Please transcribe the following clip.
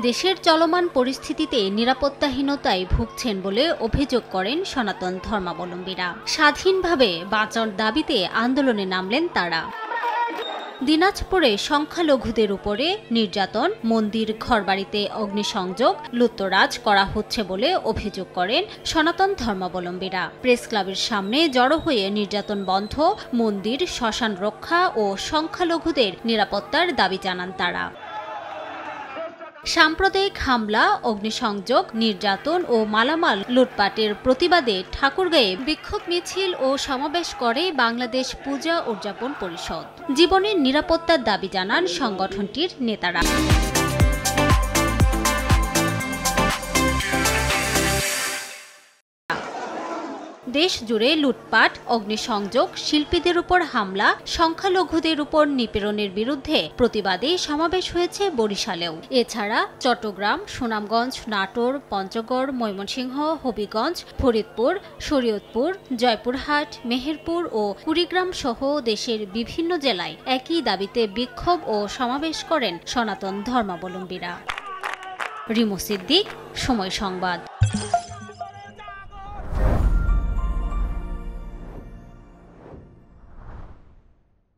দেশের চলমান পরিস্থিতিতে নিরাপত্তাহীনতায় ভুগছেন বলে অভিযোগ করেন সনাতন ধর্মাবলম্বীরা। স্বাধীনভাবে বাঁচার দাবিতে আন্দোলনে নামলেন তারা। দিনাজপুরে সংখ্যালঘুদের উপরে নির্যাতন, মন্দির ঘরবাড়িতে অগ্নিসংযোগ, লুটতরাজ করা হচ্ছে বলে অভিযোগ করেন সনাতন ধর্মাবলম্বীরা। প্রেস ক্লাবের সামনে জড়ো হয়ে নির্যাতন বন্ধ, মন্দির, শ্মশান রক্ষা ও সংখ্যালঘুদের নিরাপত্তার দাবি জানান তারা। সাম্প্রদায়িক হামলা, অগ্নিসংযোগ, নির্যাতন ও মালামাল লুটপাটের প্রতিবাদে ঠাকুরগাঁয়ে বিক্ষোভ মিছিল ও সমাবেশ করে বাংলাদেশ পূজা উদযাপন পরিষদ। জীবনের নিরাপত্তার দাবি জানান সংগঠনটির নেতারা। দেশ জুড়ে লুটপাট, অগ্নিসংযোগ, শিল্পীদের উপর হামলা, সংখ্যালঘুদের উপর নিপীড়নের বিরুদ্ধে প্রতিবাদে সমাবেশ হয়েছে বরিশালেও। এছাড়া চট্টগ্রাম, সুনামগঞ্জ, নাটোর, পঞ্চগড়, ময়মনসিংহ, হবিগঞ্জ, ফরিদপুর, শরীয়তপুর, জয়পুরহাট, মেহেরপুর ও কুড়িগ্রাম সহ দেশের বিভিন্ন জেলায় একই দাবিতে বিক্ষোভ ও সমাবেশ করেন সনাতন ধর্মাবলম্বীরা। রিমু সিদ্দিক, সময় সংবাদ।